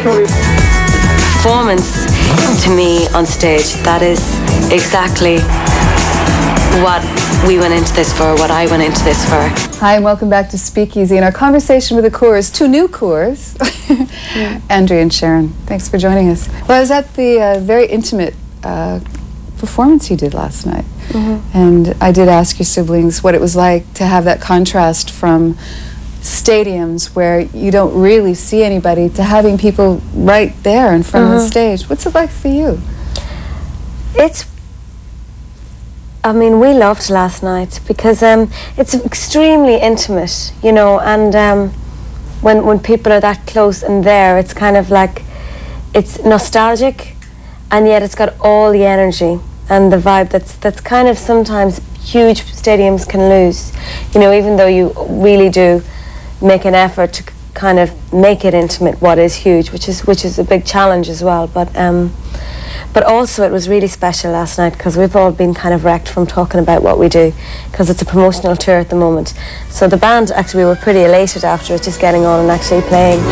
Performance, to me, on stage, that is exactly what we went into this for, what I went into this for. Hi, and welcome back to Speakeasy and our conversation with the Corrs, two new Corrs, Andrea and Sharon. Thanks for joining us. Well, I was at the very intimate performance you did last night, and I did ask your siblings what it was like to have that contrast from stadiums where you don't really see anybody to having people right there in front of the stage. What's it like for you? I mean, we loved last night because it's extremely intimate, you know, and when people are that close and there, it's kind of like, it's nostalgic, and yet it's got all the energy and the vibe that's kind of sometimes huge stadiums can lose, you know, even though you really do make an effort to kind of make it intimate, what is huge, which is a big challenge as well, but also it was really special last night because we've all been kind of wrecked from talking about what we do because it's a promotional tour at the moment. So the band, actually, we were pretty elated after it, just getting on and actually playing.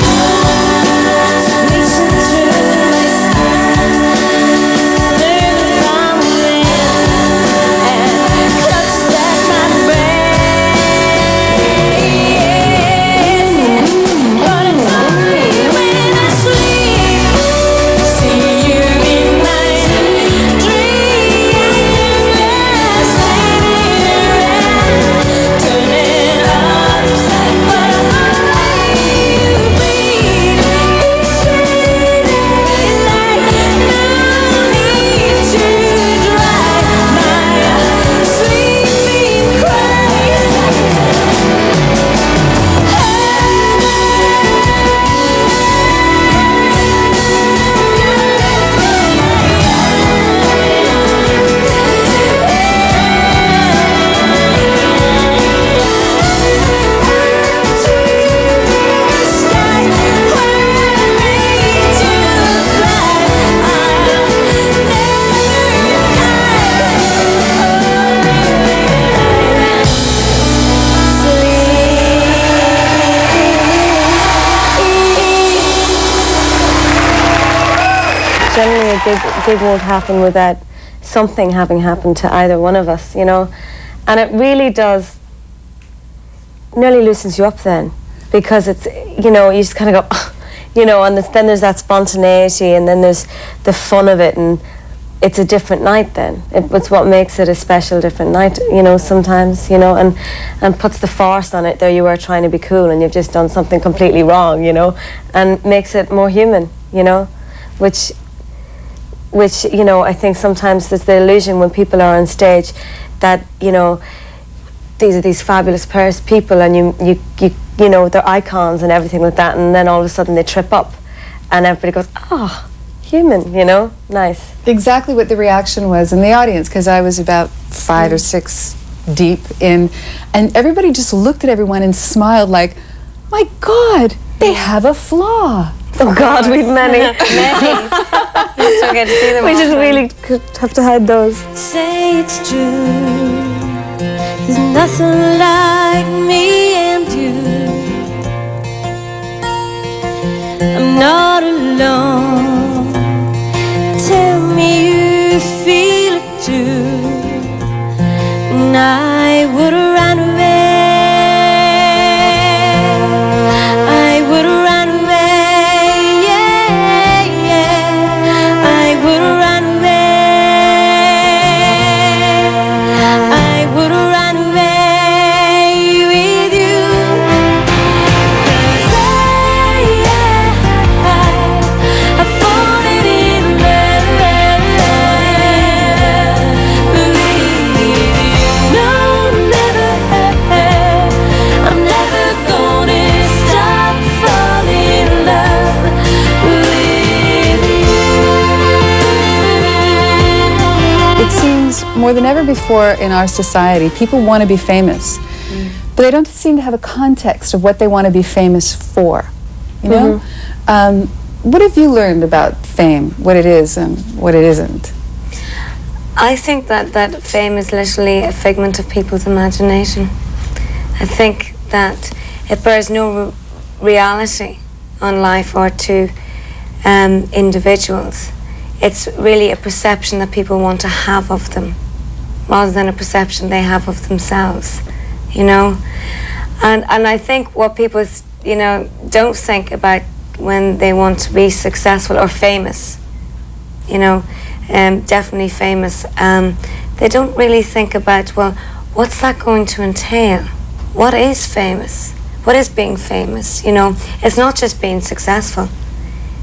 Generally, a gig won't happen without something having happened to either one of us, you know, and it really does nearly loosens you up then, because it's, you know, you just kind of go, you know, and then there's that spontaneity, and then there's the fun of it, and it's a different night then. It's what makes it a special different night, you know, sometimes, you know, and puts the farce on it. There you are trying to be cool and you've just done something completely wrong, you know, and makes it more human, you know, which, you know, I think sometimes there's the illusion when people are on stage that, you know, these are these fabulous people, and you know, they're icons and everything like that, and then all of a sudden they trip up and everybody goes, oh, human, you know, nice. Exactly what the reaction was in the audience, because I was about 5 or 6 deep in, and everybody just looked at everyone and smiled like, my God, they have a flaw. Oh God, we've many. Many. We still get to see them. We just really have to hide those. Say it's true. There's nothing like me and you. I'm not alone. Tell me you feel it too. And I would run away. I would run away. More than ever before in our society, people want to be famous, but they don't seem to have a context of what they want to be famous for, you know? What have you learned about fame, what it is and what it isn't? I think that fame is literally a figment of people's imagination. I think that it bears no reality on life or to individuals. It's really a perception that people want to have of them, rather than a perception they have of themselves, you know. And I think what people, you know, don't think about when they want to be successful or famous, you know, definitely famous, they don't really think about, well, what's that going to entail? What is famous? What is being famous? You know, it's not just being successful.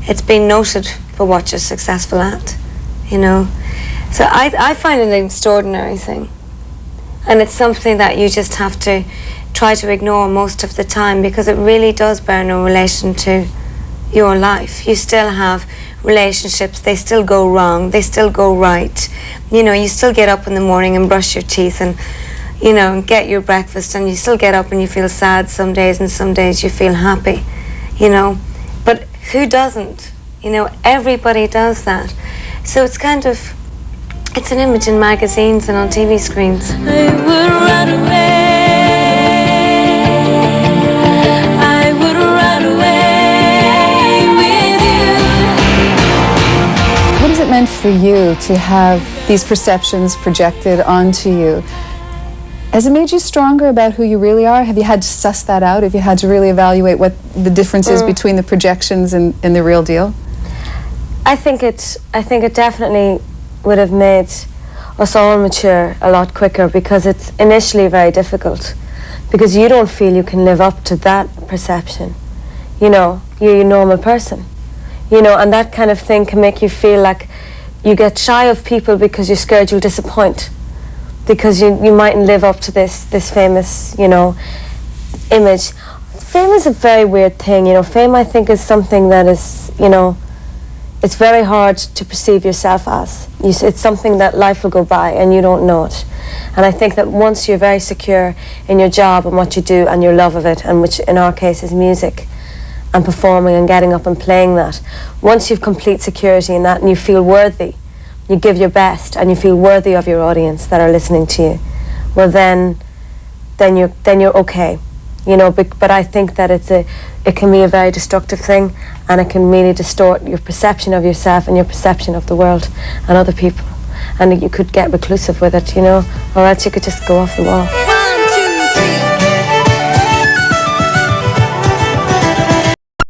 It's being noted for what you're successful at, you know. So I find it an extraordinary thing. And it's something that you just have to try to ignore most of the time, because it really does bear no relation to your life. You still have relationships, they still go wrong, they still go right. You know, you still get up in the morning and brush your teeth and, you know, and get your breakfast, and you still get up and you feel sad some days, and some days you feel happy, you know. But who doesn't? You know, everybody does that. So it's kind of, it's an image in magazines and on TV screens. I would run away. I would run away with you. What has it meant for you to have these perceptions projected onto you? Has it made you stronger about who you really are? Have you had to suss that out? Have you had to really evaluate what the difference is between the projections and the real deal? I think it definitely would have made us all mature a lot quicker, because it's initially very difficult, because you don't feel you can live up to that perception. You know, you're a normal person, you know, and that kind of thing can make you feel like you get shy of people because you're scared you'll disappoint, because you mightn't live up to this famous, you know, image. Fame is a very weird thing, you know. Fame, I think, is something that is, you know, it's very hard to perceive yourself as. It's something that life will go by and you don't know it. And I think that once you're very secure in your job and what you do and your love of it, and which in our case is music and performing and getting up and playing that, once you've complete security in that and you feel worthy, you give your best and you feel worthy of your audience that are listening to you, well then you're okay. You know, but I think that it can be a very destructive thing, and it can really distort your perception of yourself and your perception of the world and other people, and you could get reclusive with it, you know, or else you could just go off the wall.